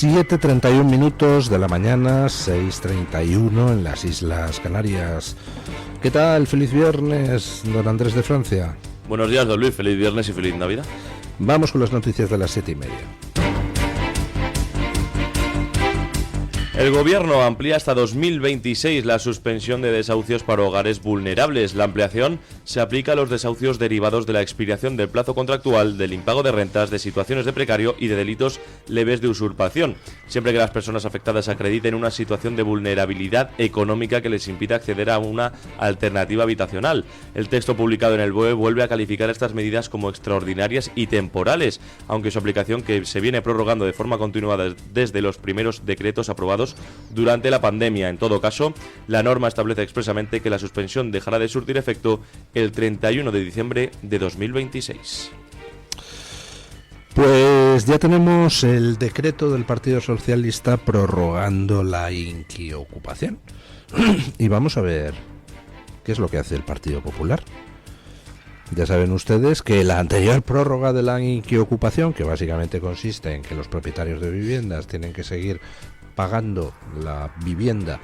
7:31 de la mañana, 6:31 en las Islas Canarias. ¿Qué tal? Feliz viernes, don Andrés de Francia. Buenos días, don Luis. Feliz viernes y feliz Navidad. Vamos con las noticias de las 7:30. El Gobierno amplía hasta 2026 la suspensión de desahucios para hogares vulnerables. La ampliación se aplica a los desahucios derivados de la expiración del plazo contractual, del impago de rentas, de situaciones de precario y de delitos leves de usurpación, siempre que las personas afectadas acrediten una situación de vulnerabilidad económica que les impida acceder a una alternativa habitacional. El texto publicado en el BOE vuelve a calificar estas medidas como extraordinarias y temporales, aunque su aplicación, que se viene prorrogando de forma continuada desde los primeros decretos aprobados durante la pandemia. En todo caso, la norma establece expresamente que la suspensión dejará de surtir efecto el 31 de diciembre de 2026. Pues ya tenemos el decreto del Partido Socialista prorrogando la inquiocupación. Y vamos a ver qué es lo que hace el Partido Popular. Ya saben ustedes que la anterior prórroga de la inquiocupación, que básicamente consiste en que los propietarios de viviendas tienen que seguir pagando la vivienda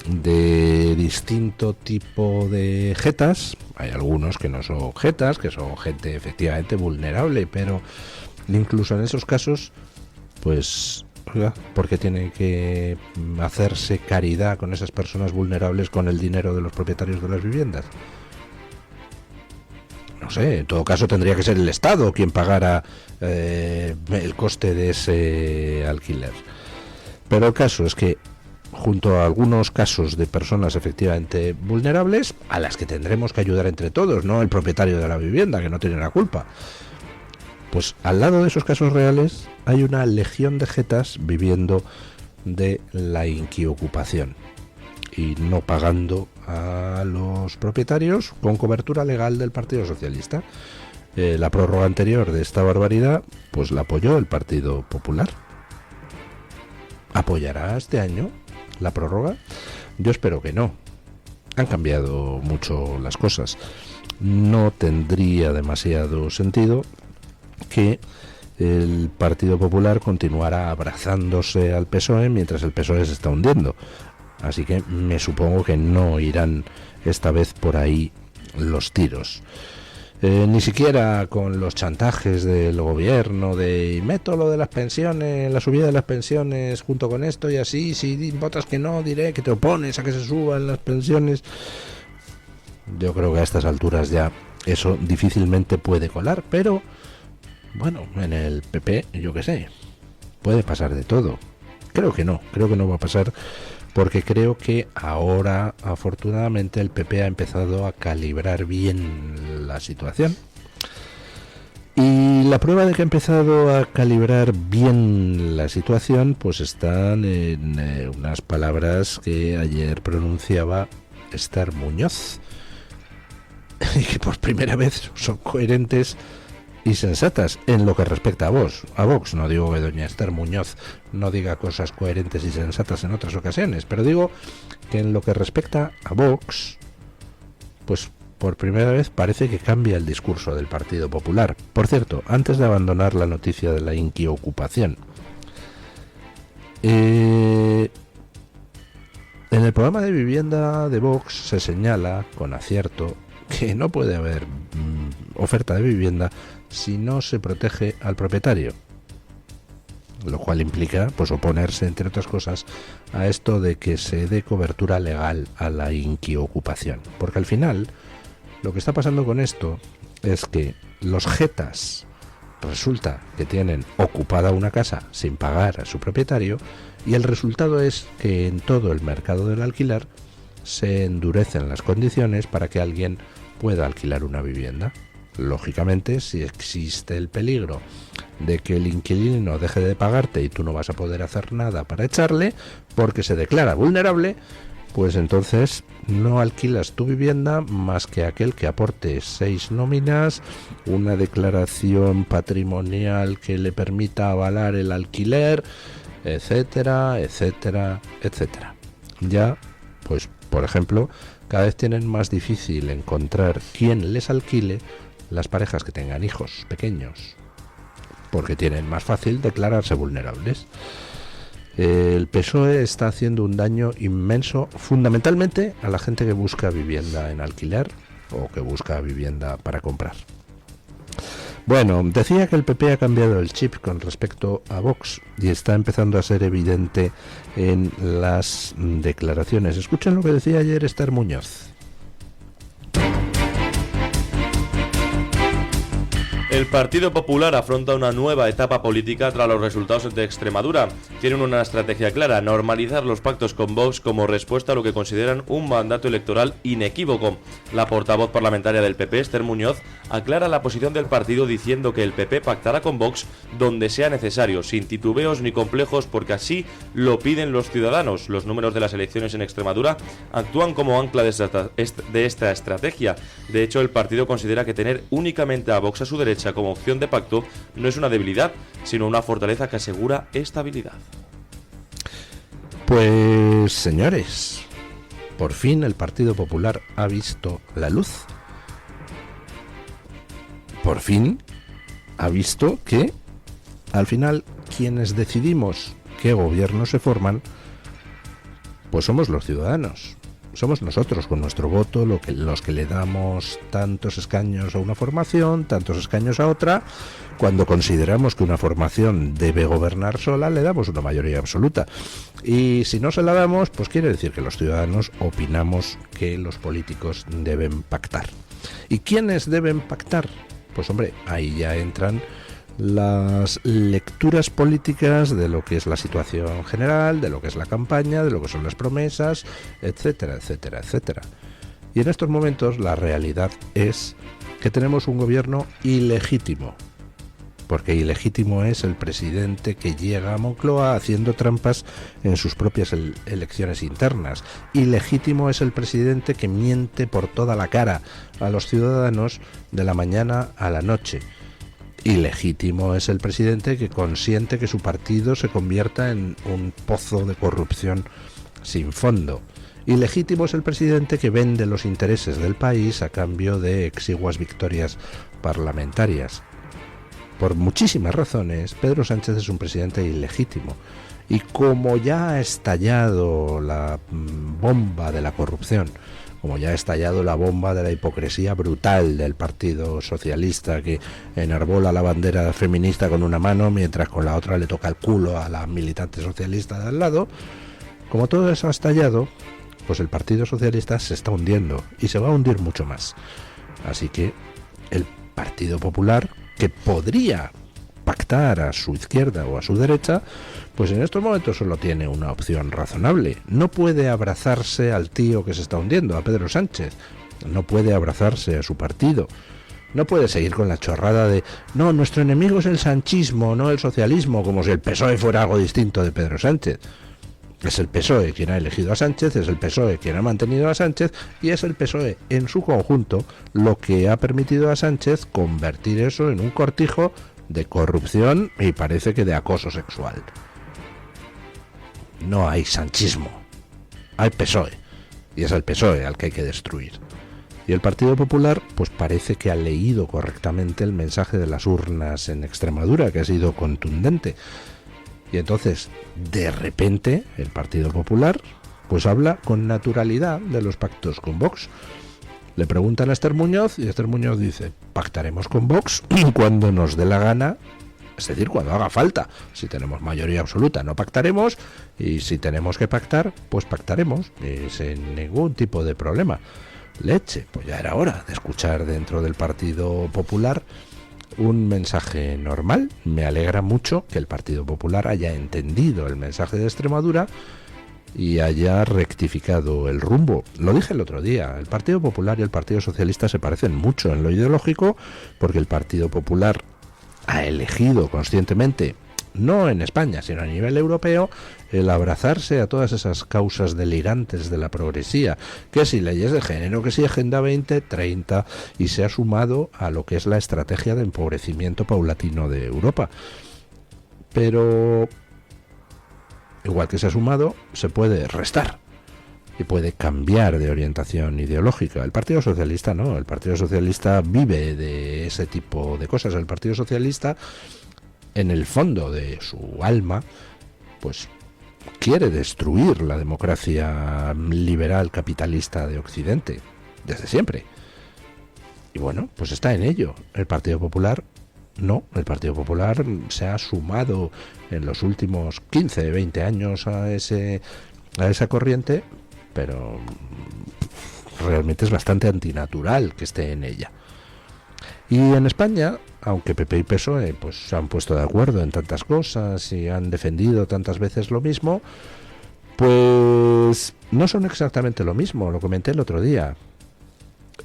de distinto tipo de jetas. Hay algunos que no son jetas, que son gente efectivamente vulnerable, pero incluso en esos casos, pues, porque tienen que hacerse caridad con esas personas vulnerables con el dinero de los propietarios de las viviendas. No sé, en todo caso tendría que ser el Estado quien pagara el coste de ese alquiler. Pero el caso es que, junto a algunos casos de personas efectivamente vulnerables, a las que tendremos que ayudar entre todos, no el propietario de la vivienda, que no tiene la culpa, pues al lado de esos casos reales hay una legión de jetas viviendo de la inquiocupación y no pagando a los propietarios con cobertura legal del Partido Socialista. La prórroga anterior de esta barbaridad, pues la apoyó el Partido Popular. ¿Apoyará este año la prórroga? Yo espero que no. Han cambiado mucho las cosas. No tendría demasiado sentido que el Partido Popular continuara abrazándose al PSOE mientras el PSOE se está hundiendo. Así que me supongo que no irán esta vez por ahí los tiros. Ni siquiera con los chantajes del gobierno de meto lo de las pensiones, la subida de las pensiones junto con esto, y así si votas que no, diré que te opones a que se suban las pensiones. Yo creo que a estas alturas ya eso difícilmente puede colar, pero bueno, en el PP, yo qué sé, puede pasar de todo. Creo que no va a pasar, porque creo que ahora, afortunadamente, el PP ha empezado a calibrar bien la situación. Y la prueba de que ha empezado a calibrar bien la situación, pues están en unas palabras que ayer pronunciaba Esther Muñoz, y que por primera vez son coherentes y sensatas en lo que respecta a Vox. No digo que doña Esther Muñoz no diga cosas coherentes y sensatas en otras ocasiones, pero digo que en lo que respecta a Vox, pues por primera vez parece que cambia el discurso del Partido Popular. Por cierto, antes de abandonar la noticia de la inquiocupación, en el programa de vivienda de Vox se señala con acierto que no puede haber oferta de vivienda si no se protege al propietario, lo cual implica pues oponerse, entre otras cosas, a esto de que se dé cobertura legal a la inquiocupación, porque al final lo que está pasando con esto es que los jetas resulta que tienen ocupada una casa sin pagar a su propietario, y el resultado es que en todo el mercado del alquiler se endurecen las condiciones para que alguien pueda alquilar una vivienda. Lógicamente, si existe el peligro de que el inquilino deje de pagarte y tú no vas a poder hacer nada para echarle porque se declara vulnerable, pues entonces no alquilas tu vivienda más que aquel que aporte 6 nóminas, una declaración patrimonial que le permita avalar el alquiler, etcétera, etcétera, etcétera. Ya, pues, por ejemplo, cada vez tienen más difícil encontrar quien les alquile las parejas que tengan hijos pequeños, porque tienen más fácil declararse vulnerables. El PSOE está haciendo un daño inmenso, fundamentalmente a la gente que busca vivienda en alquiler o que busca vivienda para comprar. Bueno, decía que el PP ha cambiado el chip con respecto a Vox y está empezando a ser evidente en las declaraciones. Escuchen lo que decía ayer Esther Muñoz. El Partido Popular afronta una nueva etapa política tras los resultados de Extremadura. Tienen una estrategia clara: normalizar los pactos con Vox como respuesta a lo que consideran un mandato electoral inequívoco. La portavoz parlamentaria del PP, Esther Muñoz, aclara la posición del partido diciendo que el PP pactará con Vox donde sea necesario, sin titubeos ni complejos, porque así lo piden los ciudadanos. Los números de las elecciones en Extremadura actúan como ancla de esta estrategia. De hecho, el partido considera que tener únicamente a Vox a su derecha como opción de pacto no es una debilidad, sino una fortaleza que asegura estabilidad. Pues señores, por fin el Partido Popular ha visto la luz. Por fin ha visto que al final quienes decidimos qué gobiernos se forman, pues somos los ciudadanos. Somos nosotros con nuestro voto los que le damos tantos escaños a una formación, tantos escaños a otra. Cuando consideramos que una formación debe gobernar sola, le damos una mayoría absoluta. Y si no se la damos, pues quiere decir que los ciudadanos opinamos que los políticos deben pactar. ¿Y quiénes deben pactar? Pues hombre, ahí ya entran las lecturas políticas de lo que es la situación general, de lo que es la campaña, de lo que son las promesas, etcétera, etcétera, etcétera. Y en estos momentos la realidad es que tenemos un gobierno ilegítimo, porque ilegítimo es el presidente que llega a Moncloa haciendo trampas en sus propias elecciones internas. Ilegítimo es el presidente que miente por toda la cara a los ciudadanos de la mañana a la noche. Ilegítimo es el presidente que consiente que su partido se convierta en un pozo de corrupción sin fondo. Ilegítimo es el presidente que vende los intereses del país a cambio de exiguas victorias parlamentarias. Por muchísimas razones, Pedro Sánchez es un presidente ilegítimo. Y como ya ha estallado la bomba de la corrupción, como ya ha estallado la bomba de la hipocresía brutal del Partido Socialista, que enarbola la bandera feminista con una mano mientras con la otra le toca el culo a la militante socialista de al lado, como todo eso ha estallado, pues el Partido Socialista se está hundiendo y se va a hundir mucho más. Así que el Partido Popular, que podría pactar a su izquierda o a su derecha, pues en estos momentos solo tiene una opción razonable. No puede abrazarse al tío que se está hundiendo, a Pedro Sánchez. No puede abrazarse a su partido. No puede seguir con la chorrada de no, nuestro enemigo es el sanchismo, no el socialismo, como si el PSOE fuera algo distinto de Pedro Sánchez. Es el PSOE quien ha elegido a Sánchez, es el PSOE quien ha mantenido a Sánchez y es el PSOE en su conjunto lo que ha permitido a Sánchez convertir eso en un cortijo de corrupción y parece que de acoso sexual. No hay sanchismo, hay PSOE, y es el PSOE al que hay que destruir. Y el Partido Popular pues parece que ha leído correctamente el mensaje de las urnas en Extremadura, que ha sido contundente. Y entonces, de repente, el Partido Popular pues habla con naturalidad de los pactos con Vox. Le preguntan a Esther Muñoz y Esther Muñoz dice: pactaremos con Vox cuando nos dé la gana, es decir, cuando haga falta. Si tenemos mayoría absoluta no pactaremos, y si tenemos que pactar, pues pactaremos, sin ningún tipo de problema. Leche, pues ya era hora de escuchar dentro del Partido Popular un mensaje normal. Me alegra mucho que el Partido Popular haya entendido el mensaje de Extremadura y haya rectificado el rumbo. Lo dije el otro día, el Partido Popular y el Partido Socialista se parecen mucho en lo ideológico, porque el Partido Popular ha elegido conscientemente, no en España, sino a nivel europeo, el abrazarse a todas esas causas delirantes de la progresía, que si leyes de género, que si Agenda 2030, y se ha sumado a lo que es la estrategia de empobrecimiento paulatino de Europa. Pero igual que se ha sumado, se puede restar y puede cambiar de orientación ideológica. El Partido Socialista no, el Partido Socialista vive de ese tipo de cosas. El Partido Socialista, en el fondo de su alma, pues quiere destruir la democracia liberal capitalista de Occidente, desde siempre. Y bueno, pues está en ello. El Partido Popular no, el Partido Popular se ha sumado en los últimos 15, 20 años a esa corriente, pero realmente es bastante antinatural que esté en ella. Y en España, aunque PP y PSOE pues se han puesto de acuerdo en tantas cosas y han defendido tantas veces lo mismo, pues no son exactamente lo mismo. Lo comenté el otro día.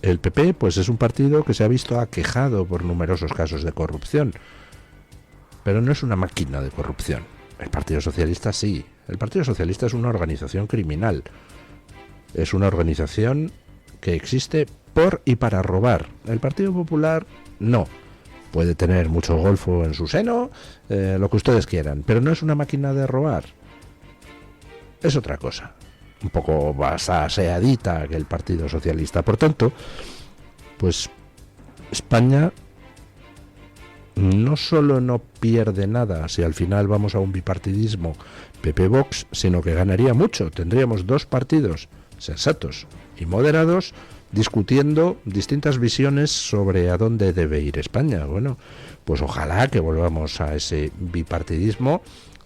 El PP pues es un partido que se ha visto aquejado por numerosos casos de corrupción, pero no es una máquina de corrupción. El Partido Socialista sí. El Partido Socialista es una organización criminal. Es una organización que existe por y para robar. El Partido Popular no. Puede tener mucho golfo en su seno, lo que ustedes quieran, pero no es una máquina de robar. Es otra cosa. Un poco más aseadita que el Partido Socialista. Por tanto, pues España no solo no pierde nada si al final vamos a un bipartidismo PP-Vox, sino que ganaría mucho. Tendríamos dos partidos sensatos y moderados discutiendo distintas visiones sobre a dónde debe ir España. Bueno, pues ojalá que volvamos a ese bipartidismo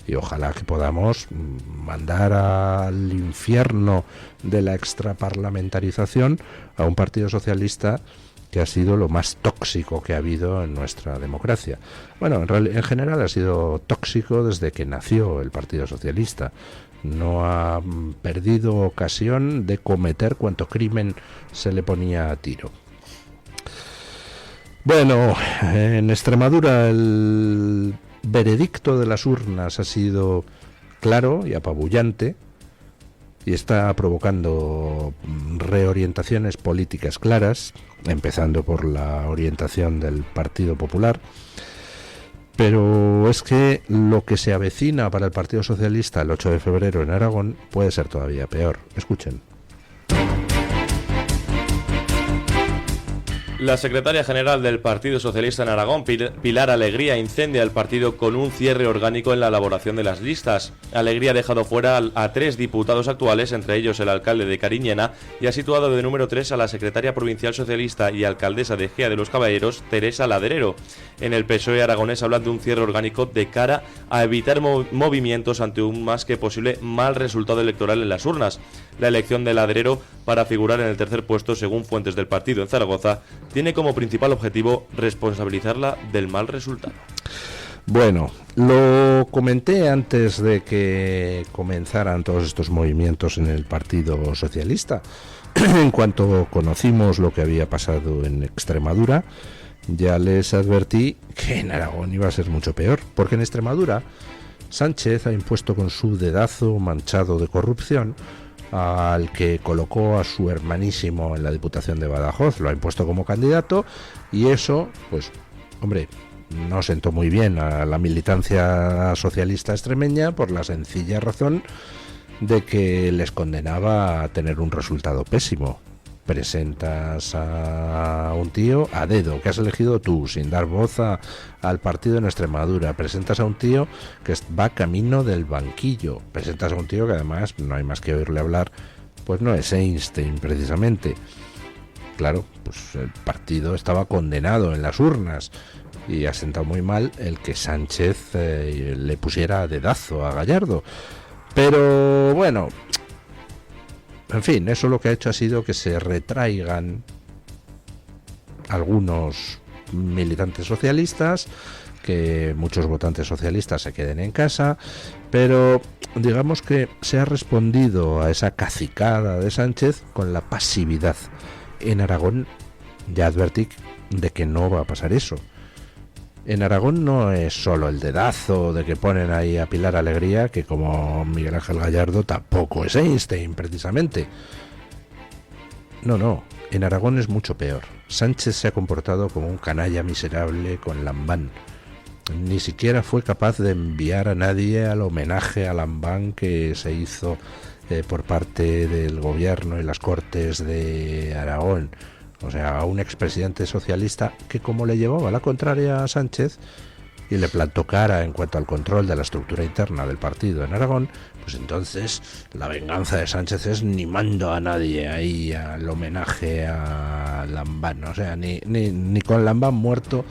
y ojalá que podamos mandar al infierno de la extraparlamentarización a un Partido Socialista que ha sido lo más tóxico que ha habido en nuestra democracia. Bueno, en general ha sido tóxico desde que nació el Partido Socialista. No ha perdido ocasión de cometer cuanto crimen se le ponía a tiro. Bueno, en Extremadura el veredicto de las urnas ha sido claro y apabullante y está provocando reorientaciones políticas claras, empezando por la orientación del Partido Popular. Pero es que lo que se avecina para el Partido Socialista el 8 de febrero en Aragón puede ser todavía peor. Escuchen. La secretaria general del Partido Socialista en Aragón, Pilar Alegría, incendia el partido con un cierre orgánico en la elaboración de las listas. Alegría ha dejado fuera a 3 diputados actuales, entre ellos el alcalde de Cariñena, y ha situado de número 3 a la secretaria provincial socialista y alcaldesa de Gea de los Caballeros, Teresa Ladrero. En el PSOE aragonés hablan de un cierre orgánico de cara a evitar movimientos ante un más que posible mal resultado electoral en las urnas. La elección de Ladrero para figurar en el tercer puesto, según fuentes del partido en Zaragoza, tiene como principal objetivo responsabilizarla del mal resultado. Bueno, lo comenté antes de que comenzaran todos estos movimientos en el Partido Socialista. En cuanto conocimos lo que había pasado en Extremadura, ya les advertí que en Aragón iba a ser mucho peor, porque en Extremadura Sánchez ha impuesto con su dedazo manchado de corrupción al que colocó a su hermanísimo en la Diputación de Badajoz. Lo ha impuesto como candidato y eso, pues, hombre, no sentó muy bien a la militancia socialista extremeña por la sencilla razón de que les condenaba a tener un resultado pésimo. Presentas a un tío a dedo que has elegido tú, sin dar voz al partido en Extremadura. Presentas a un tío que va camino del banquillo. Presentas a un tío que además no hay más que oírle hablar, pues no es Einstein precisamente. Claro, pues el partido estaba condenado en las urnas y ha sentado muy mal el que Sánchez le pusiera dedazo a Gallardo. Pero bueno, en fin, eso lo que ha hecho ha sido que se retraigan algunos militantes socialistas, que muchos votantes socialistas se queden en casa, pero digamos que se ha respondido a esa cacicada de Sánchez con la pasividad. En Aragón ya advertí de que no va a pasar eso. En Aragón no es solo el dedazo de que ponen ahí a Pilar Alegría, que como Miguel Ángel Gallardo tampoco es Einstein precisamente. No, en Aragón es mucho peor. Sánchez se ha comportado como un canalla miserable con Lambán. Ni siquiera fue capaz de enviar a nadie al homenaje a Lambán que se hizo por parte del gobierno y las Cortes de Aragón. O sea, a un expresidente socialista que, como le llevaba la contraria a Sánchez, y le plantó cara en cuanto al control de la estructura interna del partido en Aragón, pues entonces la venganza de Sánchez es ni mando a nadie ahí al homenaje a Lambán. O sea, ni con Lambán muerto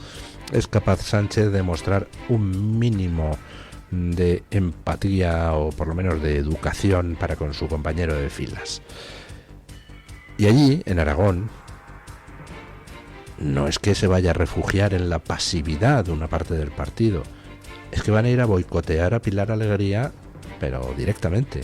es capaz Sánchez de mostrar un mínimo de empatía o por lo menos de educación para con su compañero de filas. Y allí, en Aragón, no es que se vaya a refugiar en la pasividad de una parte del partido, es que van a ir a boicotear a Pilar Alegría, pero directamente.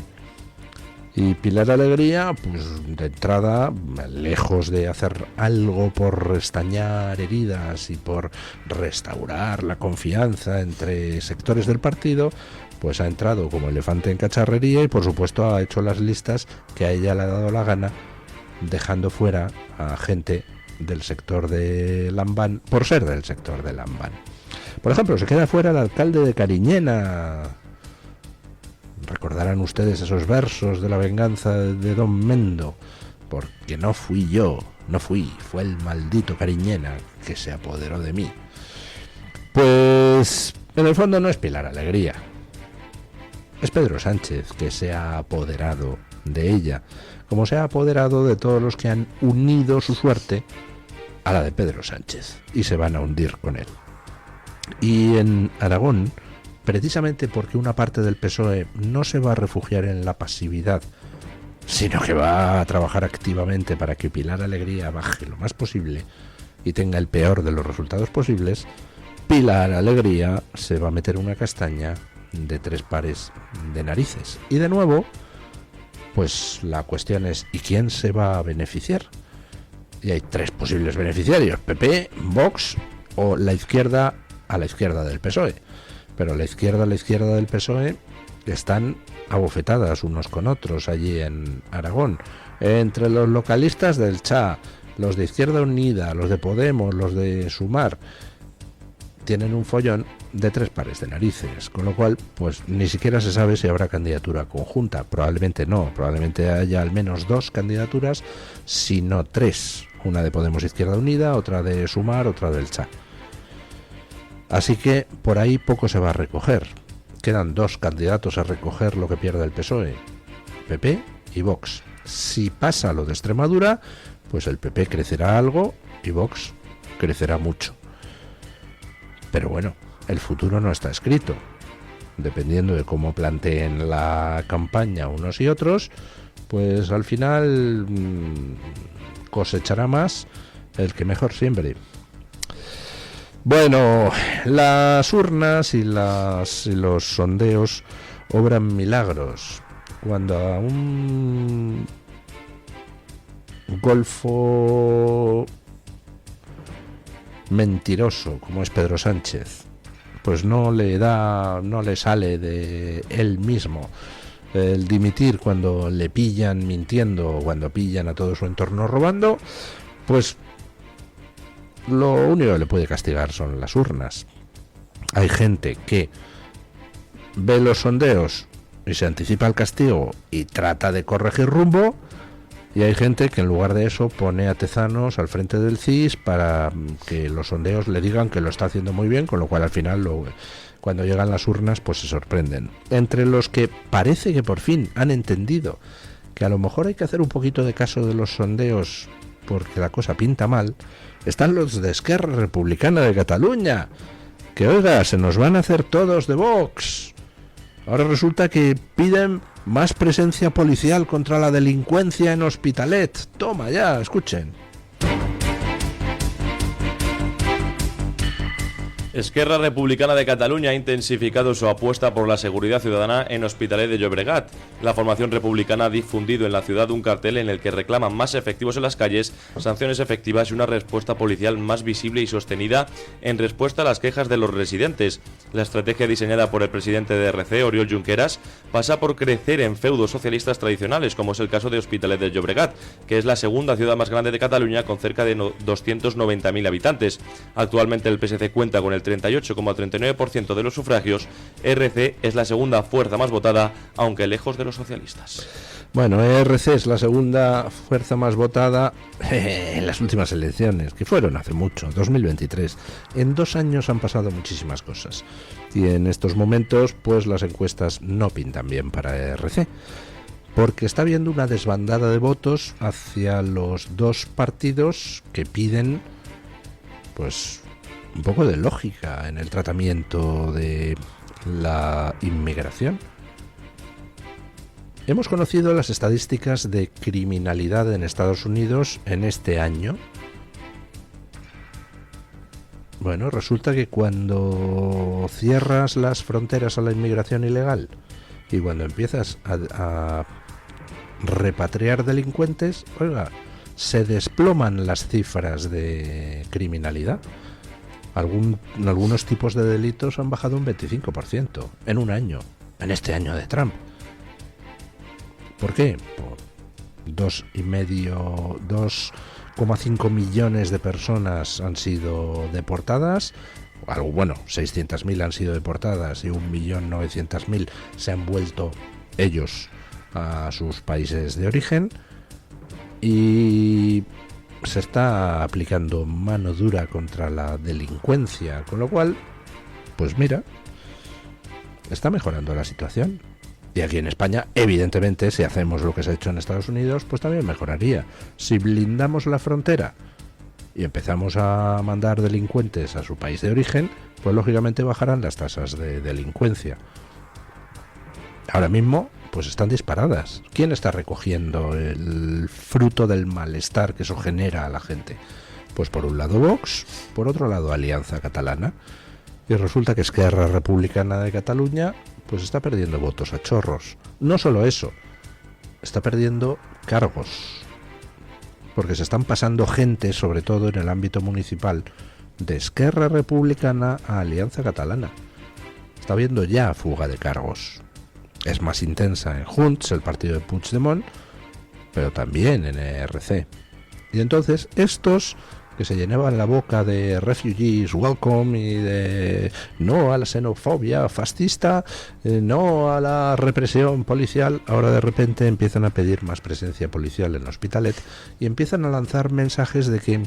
Y Pilar Alegría, pues de entrada, lejos de hacer algo por restañar heridas y por restaurar la confianza entre sectores del partido, pues ha entrado como elefante en cacharrería y por supuesto ha hecho las listas que a ella le ha dado la gana, dejando fuera a gente del sector de Lambán por ser del sector de Lambán. Por ejemplo, se queda fuera el alcalde de Cariñena. Recordarán ustedes esos versos de la venganza de Don Mendo, porque no fui yo, fue el maldito Cariñena que se apoderó de mí. Pues en el fondo no es Pilar Alegría, es Pedro Sánchez que se ha apoderado de ella, como se ha apoderado de todos los que han unido su suerte a la de Pedro Sánchez y se van a hundir con él. Y en Aragón, precisamente porque una parte del PSOE no se va a refugiar en la pasividad, sino que va a trabajar activamente para que Pilar Alegría baje lo más posible y tenga el peor de los resultados posibles, Pilar Alegría se va a meter una castaña de 3 pares de narices. Y de nuevo, pues la cuestión es, ¿y quién se va a beneficiar? Y hay 3 posibles beneficiarios: PP, Vox o la izquierda a la izquierda del PSOE. Pero la izquierda del PSOE están abofetadas unos con otros allí en Aragón. Entre los localistas del CHA, los de Izquierda Unida, los de Podemos, los de Sumar, tienen un follón de 3 pares de narices, con lo cual pues ni siquiera se sabe si habrá candidatura conjunta. Probablemente no, probablemente haya al menos 2 candidaturas, si no 3, una de Podemos Izquierda Unida, otra de Sumar, otra del CHA. Así que por ahí poco se va a recoger. Quedan 2 candidatos a recoger lo que pierde el PSOE, PP y Vox. Si pasa lo de Extremadura, pues el PP crecerá algo y Vox crecerá mucho. Pero bueno, el futuro no está escrito. Dependiendo de cómo planteen la campaña unos y otros, pues al final cosechará más el que mejor siembre. Bueno, las urnas y los sondeos obran milagros. Cuando a un golfo mentiroso como es Pedro Sánchez, pues no le sale de él mismo el dimitir cuando le pillan mintiendo o cuando pillan a todo su entorno robando, pues lo único que le puede castigar son las urnas. Hay gente que ve los sondeos y se anticipa el castigo y trata de corregir rumbo, y hay gente que en lugar de eso pone a Tezanos al frente del CIS para que los sondeos le digan que lo está haciendo muy bien, con lo cual al final cuando llegan las urnas pues se sorprenden. Entre los que parece que por fin han entendido que a lo mejor hay que hacer un poquito de caso de los sondeos porque la cosa pinta mal, están los de Esquerra Republicana de Cataluña, que oiga, se nos van a hacer todos de Vox. Ahora resulta que piden más presencia policial contra la delincuencia en Hospitalet. Toma ya, escuchen. Esquerra Republicana de Cataluña ha intensificado su apuesta por la seguridad ciudadana en Hospitalet de Llobregat. La formación republicana ha difundido en la ciudad un cartel en el que reclaman más efectivos en las calles, sanciones efectivas y una respuesta policial más visible y sostenida en respuesta a las quejas de los residentes. La estrategia diseñada por el presidente de RC, Oriol Junqueras, pasa por crecer en feudos socialistas tradicionales, como es el caso de Hospitalet de Llobregat, que es la segunda ciudad más grande de Cataluña con cerca de 290.000 habitantes. Actualmente el PSC cuenta con el 38,39% de los sufragios. RC es la segunda fuerza más votada, aunque lejos de los socialistas. Bueno, ERC es la segunda fuerza más votada en las últimas elecciones, que fueron hace mucho, 2023. En 2 años han pasado muchísimas cosas. Y en estos momentos, pues las encuestas no pintan bien para ERC, porque está habiendo una desbandada de votos hacia los dos partidos que piden, pues, un poco de lógica en el tratamiento de la inmigración. Hemos conocido las estadísticas de criminalidad en Estados Unidos en este año. Bueno, resulta que cuando cierras las fronteras a la inmigración ilegal y cuando empiezas a repatriar delincuentes, oiga, se desploman las cifras de criminalidad. Algunos tipos de delitos han bajado un 25% en un año, en este año de Trump. ¿Por qué? Por 2,5 millones de personas han sido deportadas. Bueno, 600.000 han sido deportadas y 1.900.000 se han vuelto ellos a sus países de origen. Y se está aplicando mano dura contra la delincuencia, con lo cual, pues mira, está mejorando la situación. Y aquí en España, evidentemente, si hacemos lo que se ha hecho en Estados Unidos, pues también mejoraría. Si blindamos la frontera y empezamos a mandar delincuentes a su país de origen, pues lógicamente bajarán las tasas de delincuencia. Ahora mismo, pues están disparadas. ¿Quién está recogiendo el fruto del malestar que eso genera a la gente? Pues por un lado Vox, por otro lado Alianza Catalana. Y resulta que Esquerra Republicana de Cataluña pues está perdiendo votos a chorros. No solo eso, está perdiendo cargos, porque se están pasando gente, sobre todo en el ámbito municipal, de Esquerra Republicana a Alianza Catalana. Está habiendo ya fuga de cargos. Es más intensa en Junts, el partido de Puigdemont, pero también en ERC. Y entonces estos que se llenaban la boca de refugees welcome y de no a la xenofobia fascista, no a la represión policial, ahora de repente empiezan a pedir más presencia policial en Hospitalet y empiezan a lanzar mensajes de que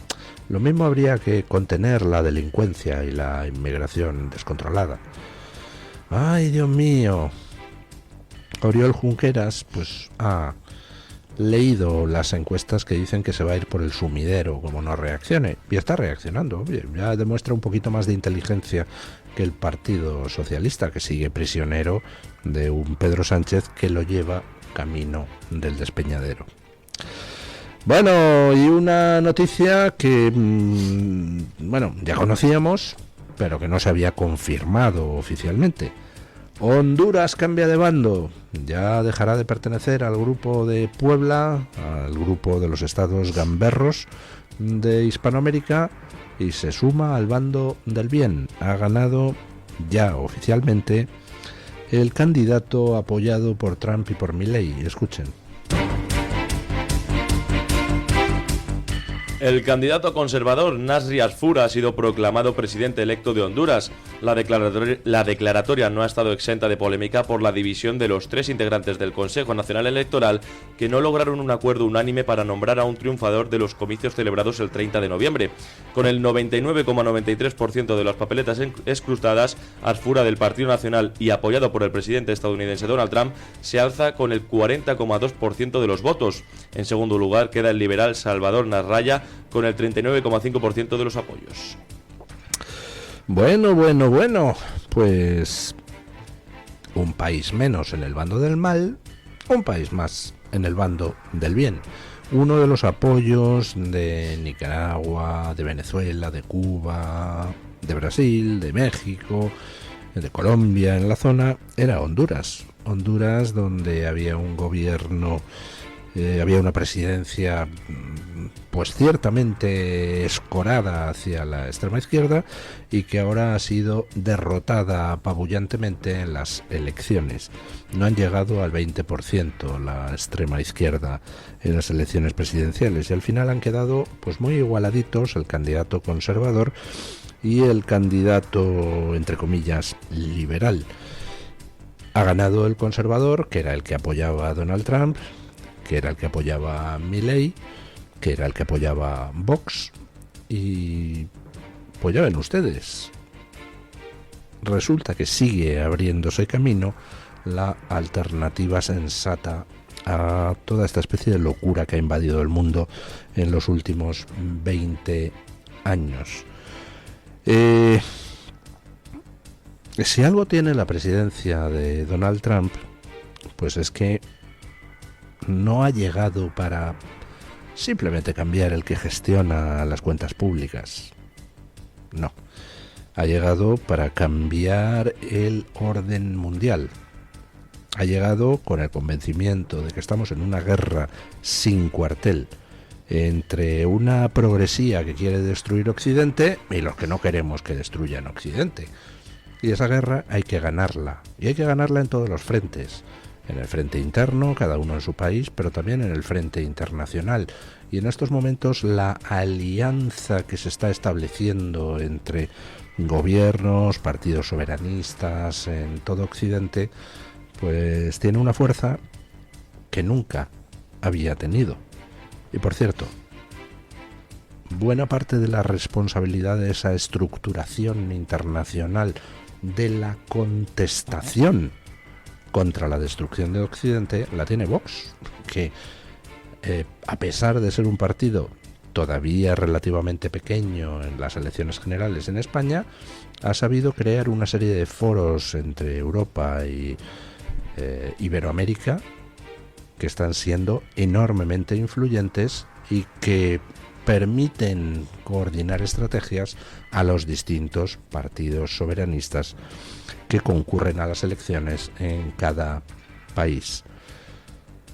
lo mismo habría que contener la delincuencia y la inmigración descontrolada. ¡Ay, Dios mío! Oriol Junqueras pues ha leído las encuestas que dicen que se va a ir por el sumidero como no reaccione, y está reaccionando. Ya demuestra un poquito más de inteligencia que el Partido Socialista, que sigue prisionero de un Pedro Sánchez que lo lleva camino del despeñadero. Bueno, y una noticia que bueno, ya conocíamos, pero que no se había confirmado oficialmente. Honduras cambia de bando, ya dejará de pertenecer al grupo de Puebla, al grupo de los estados gamberros de Hispanoamérica, y se suma al bando del bien. Ha ganado ya oficialmente el candidato apoyado por Trump y por Milei. Escuchen. El candidato conservador Nasri Asfur ha sido proclamado presidente electo de Honduras. La declaratoria no ha estado exenta de polémica por la división de los 3 integrantes del Consejo Nacional Electoral que no lograron un acuerdo unánime para nombrar a un triunfador de los comicios celebrados el 30 de noviembre. Con el 99,93% de las papeletas escrutadas, Asfura del Partido Nacional y apoyado por el presidente estadounidense Donald Trump se alza con el 40,2% de los votos. En segundo lugar queda el liberal Salvador Nasralla con el 39,5% de los apoyos. Bueno, pues un país menos en el bando del mal, un país más en el bando del bien. Uno de los apoyos de Nicaragua, de Venezuela, de Cuba, de Brasil, de México, de Colombia en la zona era Honduras. Honduras, donde había un gobierno, había una presidencia pues ciertamente escorada hacia la extrema izquierda y que ahora ha sido derrotada apabullantemente en las elecciones. No han llegado al 20% la extrema izquierda en las elecciones presidenciales y al final han quedado pues muy igualaditos el candidato conservador y el candidato, entre comillas, liberal. Ha ganado el conservador, que era el que apoyaba a Donald Trump, que era el que apoyaba a Milei, que era el que apoyaba Vox, y pues ya ven ustedes, resulta que sigue abriéndose camino la alternativa sensata a toda esta especie de locura que ha invadido el mundo en los últimos 20 años. Si algo tiene la presidencia de Donald Trump, pues es que no ha llegado para simplemente cambiar el que gestiona las cuentas públicas. No. Ha llegado para cambiar el orden mundial. Ha llegado con el convencimiento de que estamos en una guerra sin cuartel entre una progresía que quiere destruir Occidente y los que no queremos que destruyan Occidente. Y esa guerra hay que ganarla. Y hay que ganarla en todos los frentes. En el frente interno, cada uno en su país, pero también en el frente internacional. Y en estos momentos la alianza que se está estableciendo entre gobiernos, partidos soberanistas en todo Occidente, pues tiene una fuerza que nunca había tenido. Y por cierto, buena parte de la responsabilidad de esa estructuración internacional, de la contestación contra la destrucción de Occidente, la tiene Vox, que a pesar de ser un partido todavía relativamente pequeño en las elecciones generales en España, ha sabido crear una serie de foros entre Europa y Iberoamérica que están siendo enormemente influyentes y que permiten coordinar estrategias a los distintos partidos soberanistas que concurren a las elecciones en cada país.